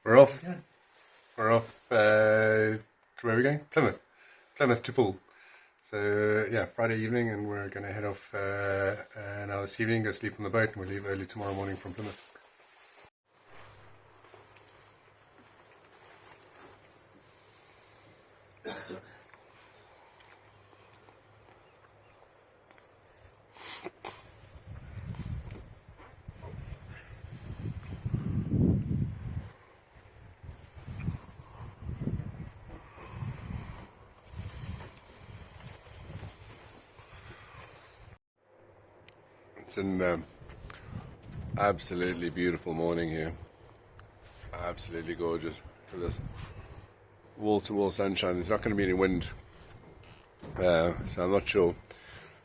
We're off. We're off to where are we going? Plymouth to Poole. So yeah, Friday evening, and we're going to head off now this evening, go sleep on the boat, and we'll leave early tomorrow morning from Plymouth. It's an absolutely beautiful morning here. Absolutely gorgeous for this wall-to-wall sunshine. There's not going to be any wind, so I'm not sure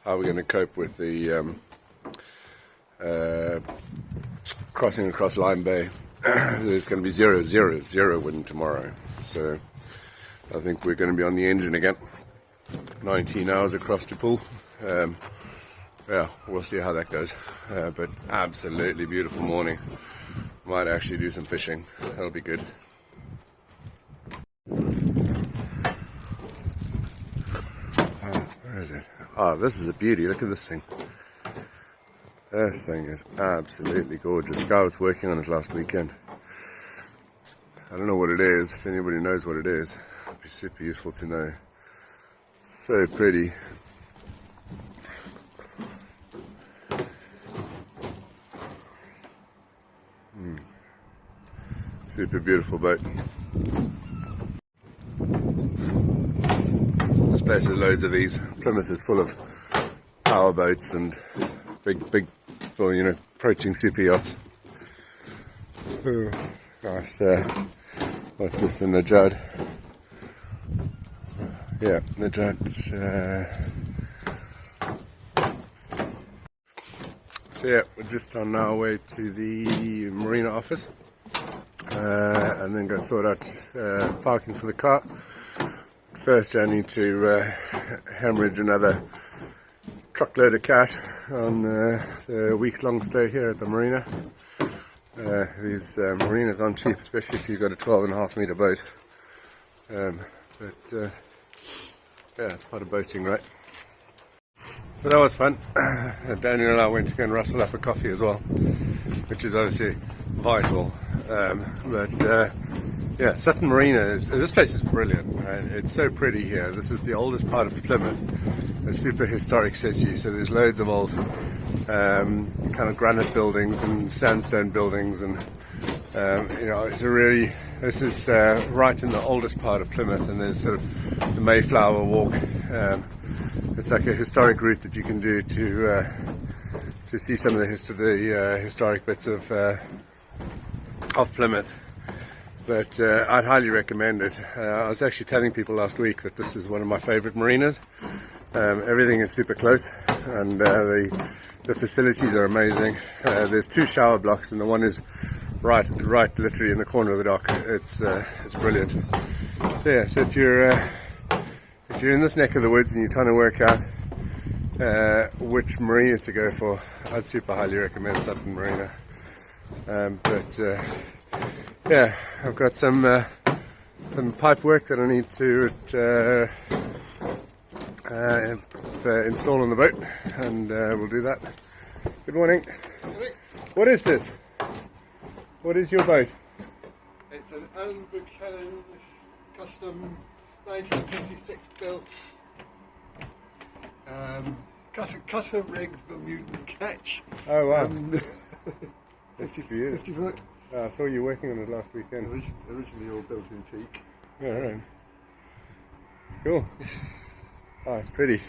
how we're going to cope with the crossing across Lime Bay. There's going to be zero wind tomorrow, so I think we're going to be on the engine again. 19 hours across to Poole. Yeah, we'll see how that goes, but absolutely beautiful morning. Might actually do some fishing, that'll be good. Where is it? Oh, this is a beauty, look at this thing. This thing is absolutely gorgeous. Sky was working on it last weekend. I don't know what it is. If anybody knows what it is, it'd be super useful to know. So pretty. Super beautiful boat. This place has loads of these. Plymouth is full of power boats and big, well, you know, approaching super yachts. Oh, nice. What's this? A Najad? Yeah, Najad. So yeah, we're just on our way to the marina office. And then go sort out parking for the car. First, I need to hemorrhage another truckload of cash on the week-long stay here at the marina. These marinas aren't cheap, especially if you've got a 12.5 meter boat. But yeah, it's part of boating, right? So that was fun. Daniel and I went to go and rustle up a coffee as well, which is obviously vital. Yeah, Sutton Marina this place is brilliant, right? It's so pretty here. This is the oldest part of Plymouth, a super historic city, so there's loads of old kind of granite buildings and sandstone buildings, and you know, this is right in the oldest part of Plymouth, and there's sort of the Mayflower Walk. It's like a historic route that you can do to see some of the historic bits of Plymouth, but I'd highly recommend it. I was actually telling people last week that this is one of my favorite marinas. Everything is super close, and the facilities are amazing. There's 2 shower blocks, and the one is right literally in the corner of the dock. It's brilliant. So yeah, so if you're in this neck of the woods and you're trying to work out which marina to go for, I'd super highly recommend Sutton Marina. But yeah, I've got some pipe work that I need to install on the boat, and we'll do that. Good morning. What is this? What is your boat? It's an Alan Buchanan custom 1956 built cutter rigged Bermudan ketch. Oh wow. 50 for you. 50 foot. I saw you working on it last weekend. Originally all built in teak. Yeah, right. Cool. Oh, it's pretty.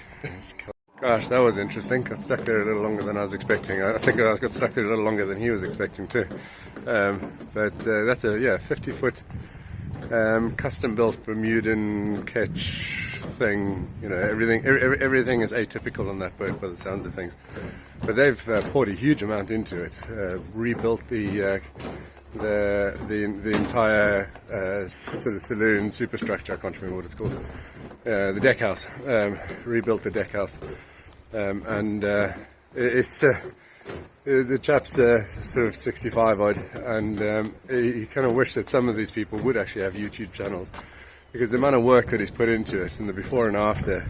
Gosh, that was interesting. Got stuck there a little longer than I was expecting. I think I got stuck there a little longer than he was expecting too. But that's a 50-foot custom-built Bermudan ketch thing. You know, everything is atypical on that boat by the sounds of things. But they've poured a huge amount into it. Rebuilt the entire sort of saloon superstructure. I can't remember what it's called. The deck house. Rebuilt the deck house, and it's The chap's sort of 65 odd, and he kind of wished that some of these people would actually have YouTube channels, because the amount of work that he's put into it and the before and after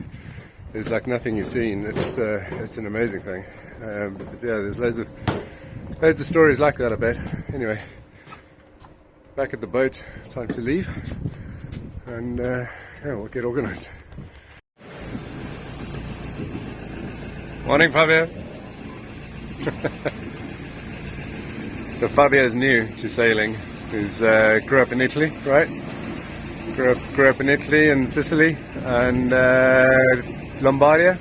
is like nothing you've seen. It's an amazing thing. But yeah, there's loads of stories like that, I bet. Anyway, back at the boat, time to leave, and yeah, we'll get organised. Morning, Fabio. So Fabio is new to sailing. He's grew up in Italy, right? Grew up in Italy and Sicily and Lombardia.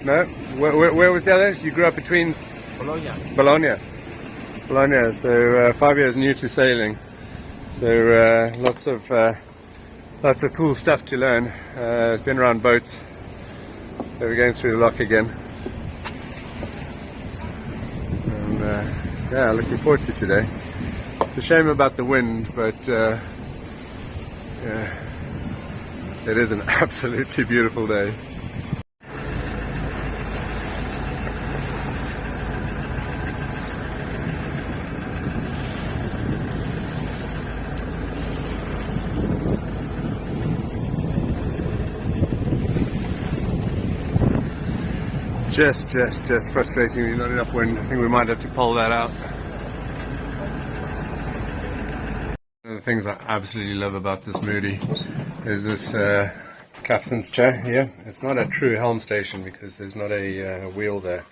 No, where was the other? You grew up between Bologna. So Fabio is new to sailing. So lots of cool stuff to learn. He's been around boats. So we're going through the lock again. Yeah, looking forward to today. It's a shame about the wind, but yeah, it is an absolutely beautiful day. Just frustratingly not enough wind. I think we might have to pull that out. One of the things I absolutely love about this Moody is this captain's chair here. It's not a true helm station because there's not a wheel there,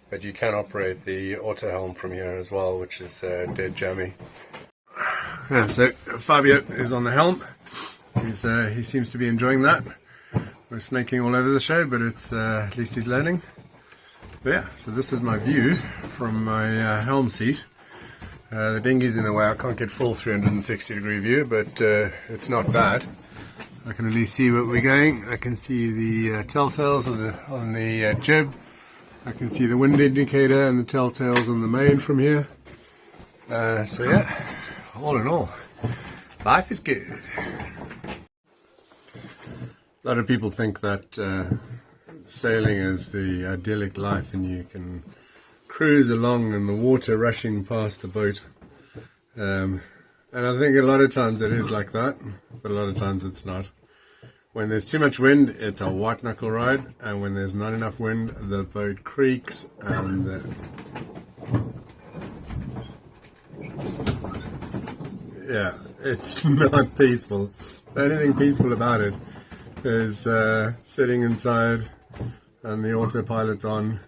but you can operate the auto helm from here as well, which is dead jammy. Yeah, so Fabio is on the helm. He seems to be enjoying that. We're snaking all over the show, but it's at least he's learning. But yeah, so this is my view from my helm seat. The dinghy's in the way. I can't get full 360-degree view, but it's not bad. I can at least see where we're going. I can see the telltales on the jib. I can see the wind indicator and the telltales on the main from here. So yeah, all in all, life is good. A lot of people think that sailing is the idyllic life and you can cruise along and the water rushing past the boat. And I think a lot of times it is like that, but a lot of times it's not. When there's too much wind, it's a white knuckle ride, and when there's not enough wind, the boat creaks and yeah, it's not peaceful. The only thing peaceful about it is sitting inside and the autopilot's on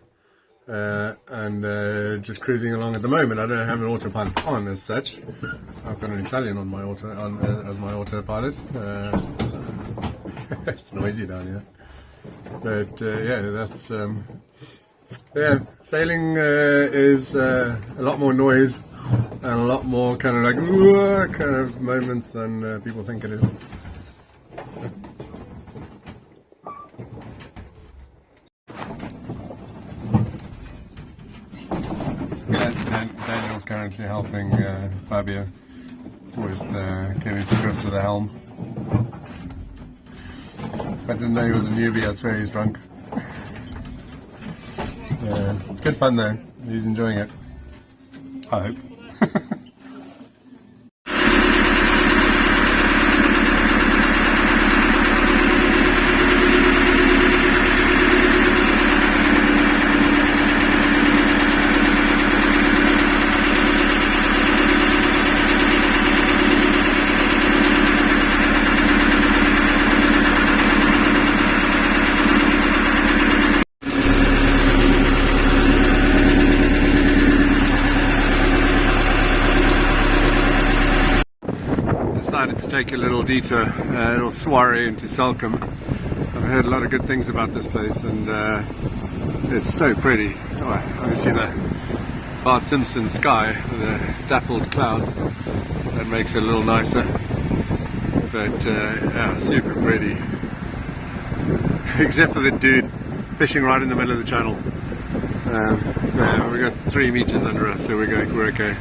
and just cruising along. At the moment I don't have an autopilot on as such. I've got an Italian on my as my autopilot. It's noisy down here, but yeah, that's yeah, sailing is a lot more noise and a lot more kind of like kind of moments than people think it is. Daniel's currently helping Fabio with getting to grips with the helm. If I didn't know he was a newbie, I'd swear he's drunk. It's good fun though. He's enjoying it, I hope. Decided to take a little detour, a little soiree into Salcombe. I've heard a lot of good things about this place, and it's so pretty. Oh, obviously the Bart Simpson sky, the dappled clouds, that makes it a little nicer. But yeah, super pretty. Except for the dude fishing right in the middle of the channel. Yeah, we got 3 meters under us, so we're okay.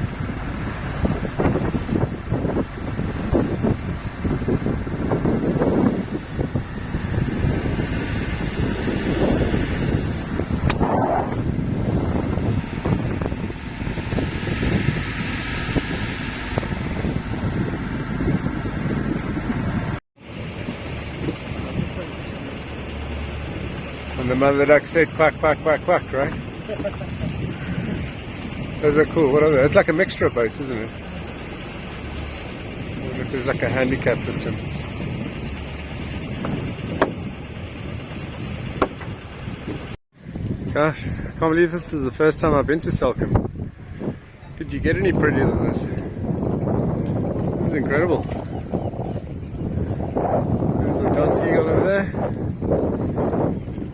And the mother duck said quack, quack, quack, quack, right? Those are cool. What are they? It's like a mixture of boats, isn't it? There's like a handicap system. Gosh, I can't believe this is the first time I've been to Salcombe. Could you get any prettier than this? This is incredible. There's a Don Seagull over there.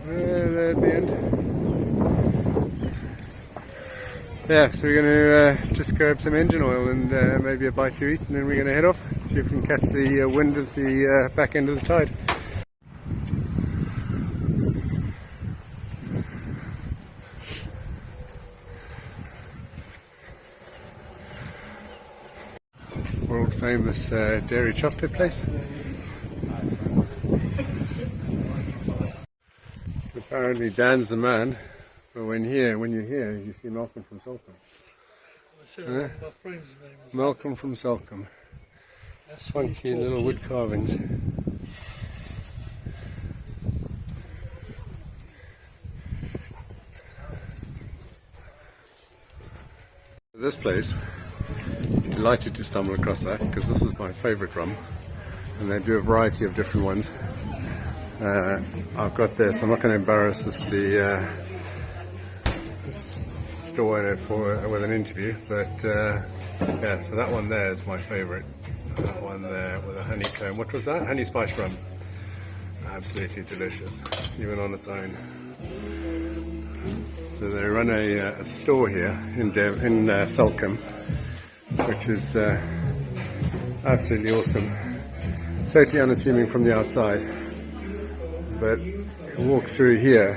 There at the end. Yeah, so we're going to just grab some engine oil and maybe a bite to eat, and then we're going to head off, see if we can catch the wind at the back end of the tide. World famous dairy chocolate place. Apparently Dan's the man, but when you're here, you see Malcolm from Salcombe. My friend's name is Malcolm from Salcombe. Funky little wood carvings. This place, delighted to stumble across that because this is my favourite rum, and they do a variety of different ones. I've got this. I'm not going to embarrass this store with an interview, but yeah. So that one there is my favourite. That one there with a honeycomb. What was that? Honey spice rum. Absolutely delicious, even on its own. So they run a store here in Salcombe, which is absolutely awesome. Totally unassuming from the outside, but you walk through here.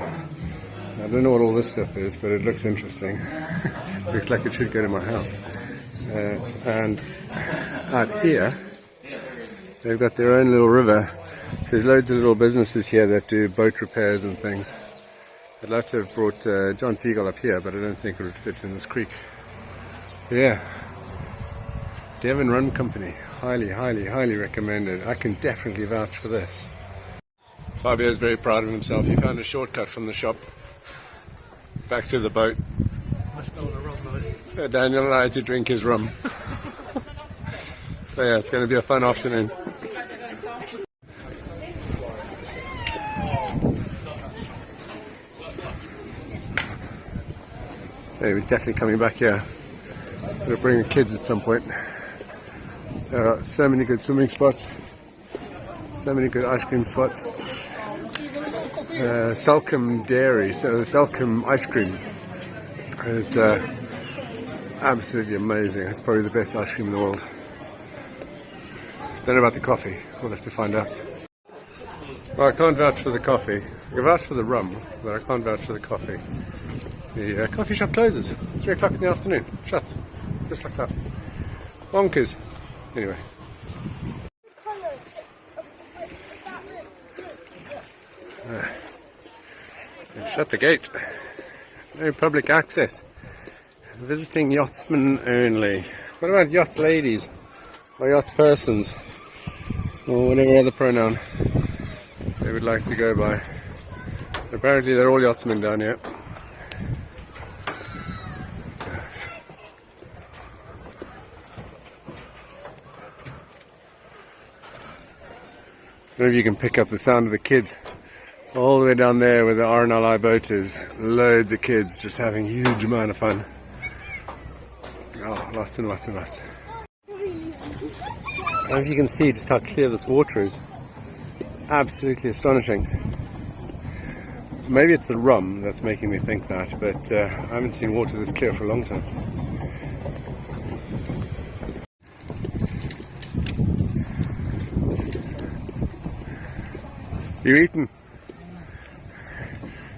I don't know what all this stuff is, but it looks interesting. Looks like it should go to my house. And out here, they've got their own little river. So there's loads of little businesses here that do boat repairs and things. I'd love to have brought John Seagull up here, but I don't think it would fit in this creek. Yeah, Devon Rum Company, highly, highly, highly recommended. I can definitely vouch for this. Fabio is very proud of himself. He found a shortcut from the shop back to the boat. must go on a rum night. Daniel and I had to drink his rum. So yeah, it's going to be a fun afternoon. So we're definitely coming back here. We'll bring the kids at some point. There are so many good swimming spots, so many good ice cream spots. Salcombe Dairy, so the Salcombe ice cream is absolutely amazing. It's probably the best ice cream in the world. Don't know about the coffee, we'll have to find out. Well, I can't vouch for the coffee. I can vouch for the rum, but I can't vouch for the coffee. The coffee shop closes 3 o'clock in the afternoon. Shuts. Just like that. Bonkers. Anyway. Shut the gate. No public access. Visiting yachtsmen only. What about yachts ladies? Or yachts persons? Or whatever other pronoun they would like to go by. Apparently they're all yachtsmen down here. I don't know if you can pick up the sound of the kids all the way down there where the RNLI boat is. Loads of kids just having a huge amount of fun. Oh, lots and lots and lots. I don't know if you can see just how clear this water is. It's absolutely astonishing. Maybe it's the rum that's making me think that, but I haven't seen water this clear for a long time. You eaten?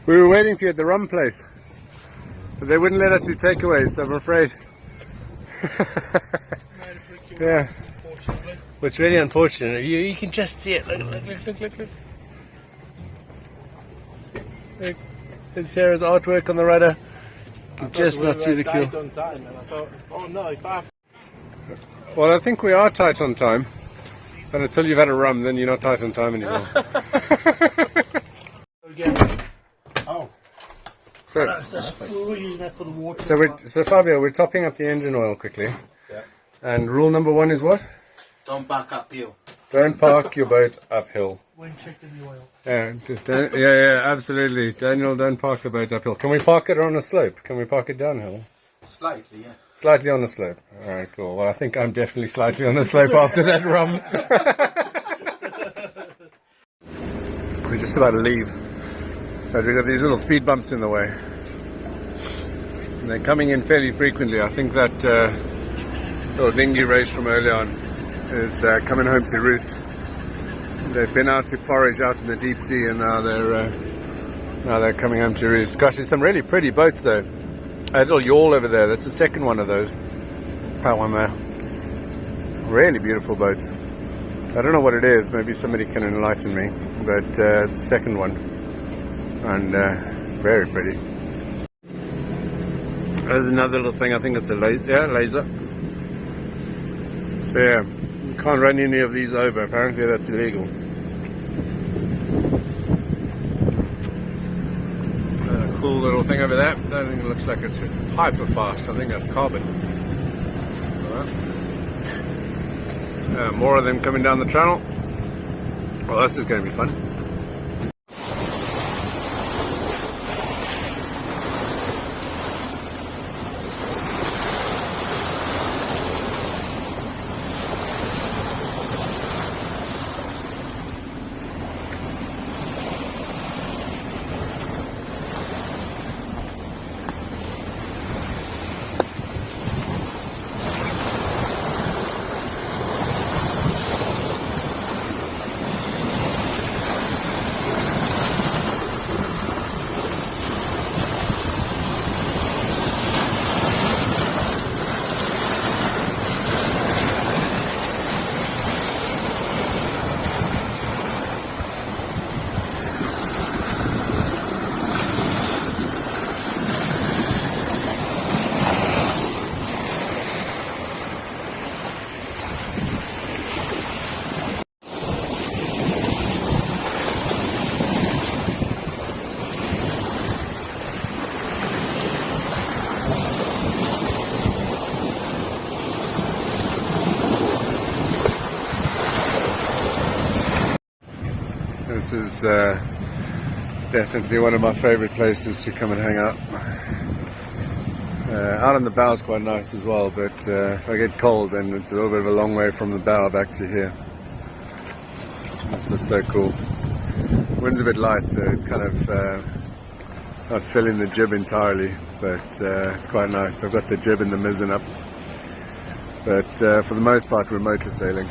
We were waiting for you at the rum place, but they wouldn't let us do takeaways, so I'm afraid. Yeah. What's really unfortunate, you can just see it. Look. Look. There's Sarah's artwork on the rudder. You can just not see the keel. Well, I think we are tight on time. But until you've had a rum, then you're not tight on time anymore. So, We're using that for the water. so Fabio, we're topping up the engine oil quickly. Yeah. And rule number 1 is what? Don't back uphill. Don't park your boat uphill. When checking the oil. Yeah, absolutely. Daniel, don't park the boat uphill. Can we park it on a slope? Can we park it downhill? Slightly, yeah. Slightly on the slope. Alright, cool. Well, I think I'm definitely slightly on the slope after that rum. We're just about to leave. But we've got these little speed bumps in the way. And they're coming in fairly frequently. I think that little dinghy race from early on is coming home to roost. They've been out to forage out in the deep sea, and now they're coming home to roost. Gosh, there's some really pretty boats though. A little yawl over there. That's the second one of those. That one there. Really beautiful boats. I don't know what it is. Maybe somebody can enlighten me. But it's the second one, and very pretty. There's another little thing. I think it's a laser. Yeah, you can't run any of these over. Apparently that's illegal. Cool little thing over there. I don't think it looks like it's hyper fast. I think that's carbon. More of them coming down the channel. Well, this is going to be fun. This is definitely one of my favorite places to come and hang out. Out on the bow is quite nice as well, but if I get cold, then it's a little bit of a long way from the bow back to here. This is so cool. Wind's a bit light, so it's kind of not filling the jib entirely, but it's quite nice. I've got the jib and the mizzen up, but for the most part we're motor sailing.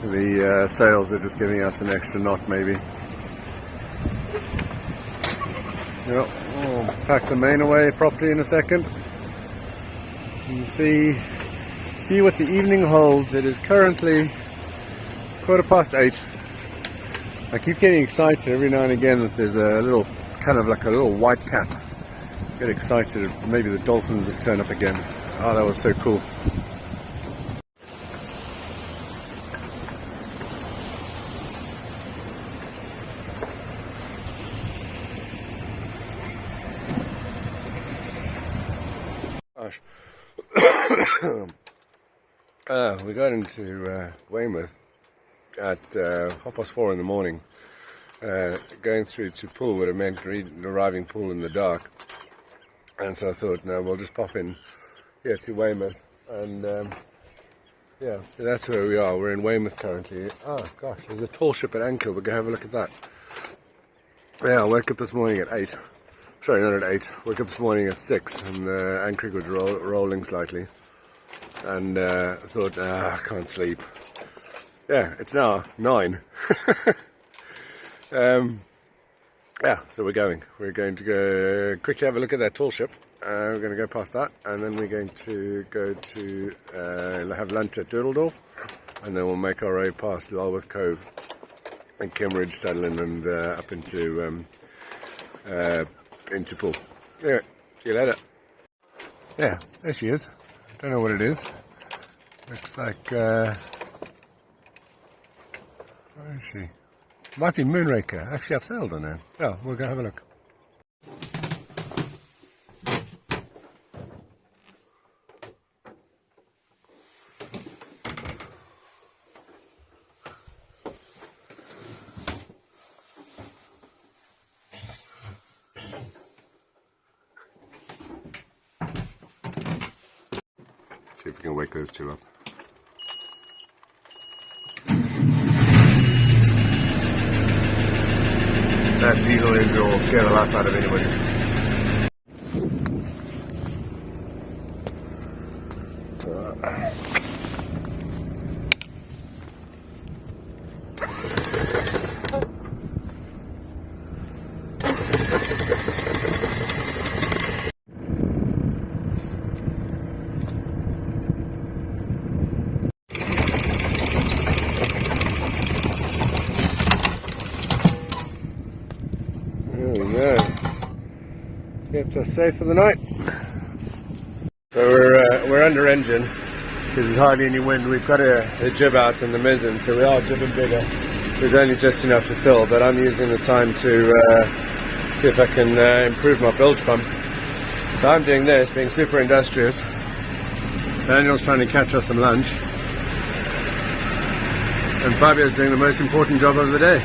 The sails are just giving us an extra knot, maybe. Yep, we'll pack the main away properly in a second. And see what the evening holds. It is currently 8:15. I keep getting excited every now and again that there's a little, kind of like a little white cap. Get excited, maybe the dolphins will turn up again. Oh, that was so cool. Gosh. We got into Weymouth at 4:30 in the morning. Going through to Poole would have meant arriving Poole in the dark, and so I thought, no, we'll just pop in here to Weymouth, and yeah, so that's where we are. We're in Weymouth currently. Oh gosh, there's a tall ship at anchor. We'll go have a look at that. Yeah, I woke up this morning at 8. Sorry, not at 8. Woke up this morning at 6, and the anchor was rolling slightly. And I thought, I can't sleep. Yeah, it's now 9. Yeah, so we're going. We're going to go quickly have a look at that tall ship. We're going to go past that, and then we're going to go to have lunch at Durdledorf, and then we'll make our way past Lulworth Cove and Kimmeridge, Studland, and up into Poole. Anyway, see you later. Yeah, there she is. Don't know what it is. Looks like where is she? Might be Moonraker. Actually, I've sailed on her. Yeah, we'll go have a look. See if we can wake those two up. That diesel engine will scare the life out of anybody. Kept us safe for the night. So we're under engine because there's hardly any wind. We've got a jib out in the mizzen, so we are jibbing bigger. There's only just enough to fill, but I'm using the time to see if I can improve my bilge pump. So I'm doing this, being super industrious. Daniel's trying to catch us some lunch, and Fabio's doing the most important job of the day.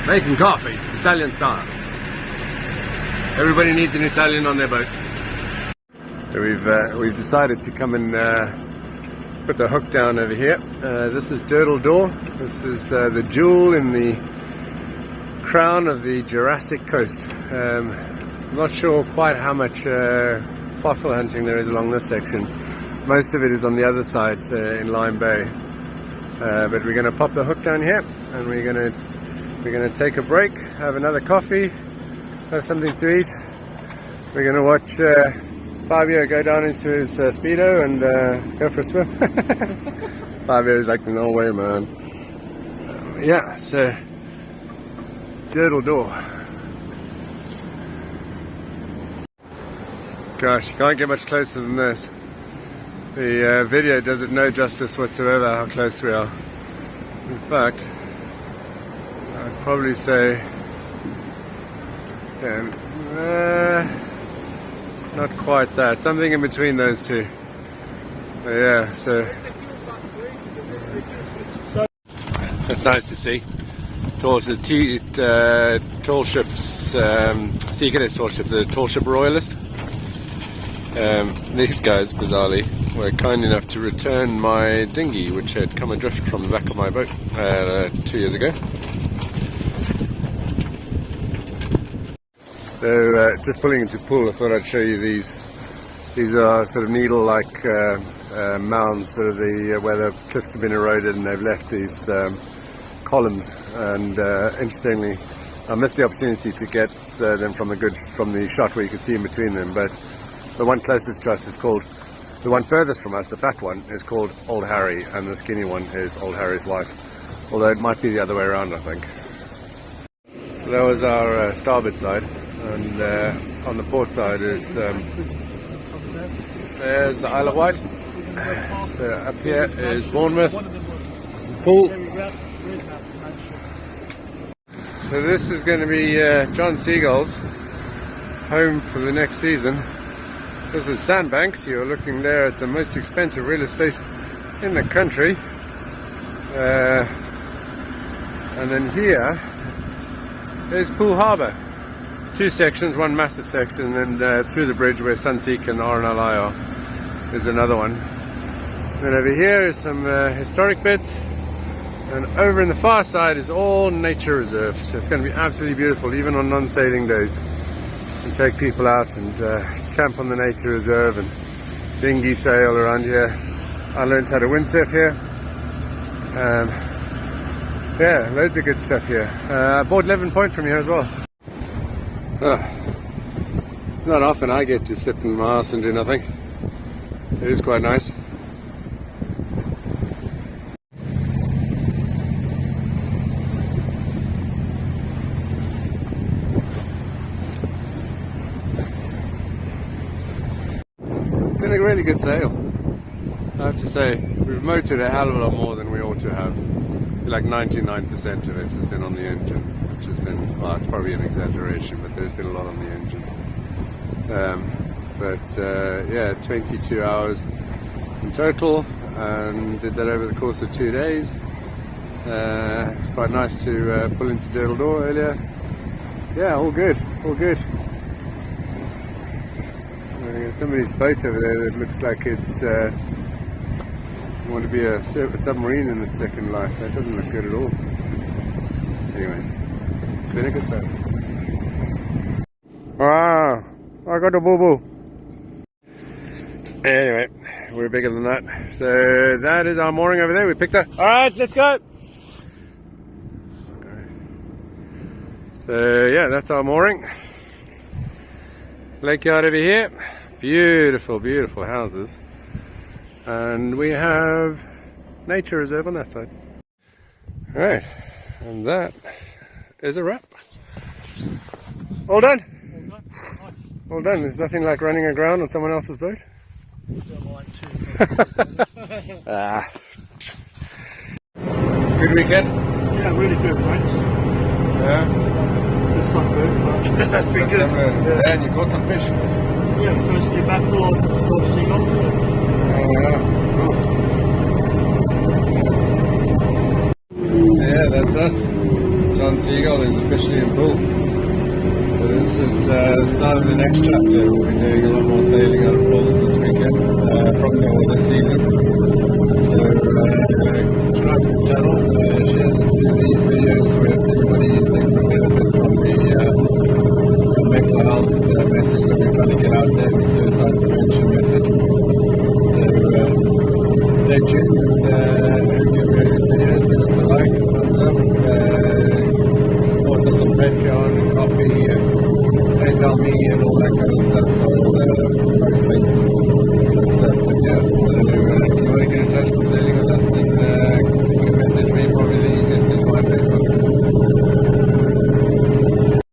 Making coffee, Italian style. Everybody needs an Italian on their boat. So we've decided to come and put the hook down over here. This is Dirtle Door. This is the jewel in the crown of the Jurassic Coast. I'm not sure quite how much fossil hunting there is along this section. Most of it is on the other side in Lime Bay. But we're going to pop the hook down here, and we're going to take a break, have another coffee, have something to eat. We're going to watch Fabio go down into his Speedo and go for a swim. Fabio's like the Norway man. Yeah, so Dirtle Door. Gosh, you can't get much closer than this. The video does it no justice whatsoever how close we are. In fact, I'd probably say not quite that, something in between those two. But yeah, so that's nice to see. Tall ships, Seacadet tall ship, the tall ship royalist. These guys, bizarrely, were kind enough to return my dinghy, which had come adrift from the back of my boat 2 years ago. So just pulling into Poole, I thought I'd show you these. These are sort of needle-like mounds, sort of where the cliffs have been eroded and they've left these columns. And interestingly, I missed the opportunity to get them from the shot where you could see in between them. But the one closest to us is called, the one furthest from us, the fat one, is called Old Harry, and the skinny one is Old Harry's wife. Although it might be the other way around, I think. So that was our starboard side. And on the port side is there's the Isle of Wight. So up here is Bournemouth, Poole. So this is going to be John Seagull's home for the next season. This is Sandbanks. You're looking there at the most expensive real estate in the country. And then here is Poole Harbour. Two sections, one massive section, and through the bridge where Sunseek and RNLI are, there's another one. And over here is some historic bits, and over in the far side is all nature reserves. So it's going to be absolutely beautiful, even on non-sailing days. And take people out and camp on the nature reserve and dinghy sail around here. I learned how to windsurf here. Yeah, loads of good stuff here. I bought 11 Point from here as well. It's not often I get to sit in my house and do nothing. It is quite nice. It's been a really good sail, I have to say. We've motored a hell of a lot more than we ought to have. Like 99% of it has been on the engine, which has been, well, it's probably an exaggeration, but there's been a lot on the engine. Yeah, 22 hours in total, and did that over the course of 2 days. It's quite nice to pull into Dirtle Door earlier. Yeah, all good, all good. We're going to somebody's boat over there that looks like it's going to be a submarine in its second life. That doesn't look good at all. Anyway, it's been a good sail. Wow, I got a boo-boo. Anyway, we're bigger than that. So that is our mooring over there. We picked that. Alright, let's go. So yeah, that's our mooring. Lake yard over here. Beautiful, beautiful houses. And we have nature reserve on that side. Alright, and that is a wrap. All done? All done. There's nothing like running aground on someone else's boat. Ah. Good weekend? Yeah, really good, thanks. Yeah. Good sunburn, but that's been good. Yeah, and you caught some fish. Yeah, first day back on Dorset. Yeah, that's us. John Seagull is officially in Poole. So this is the start of the next chapter. We'll be doing a lot more sailing out of Poole this weekend, this season. So subscribe to the channel, share these videos with anybody you think would benefit from the mental health message that we're trying to get out there, the suicide prevention message. So stay tuned.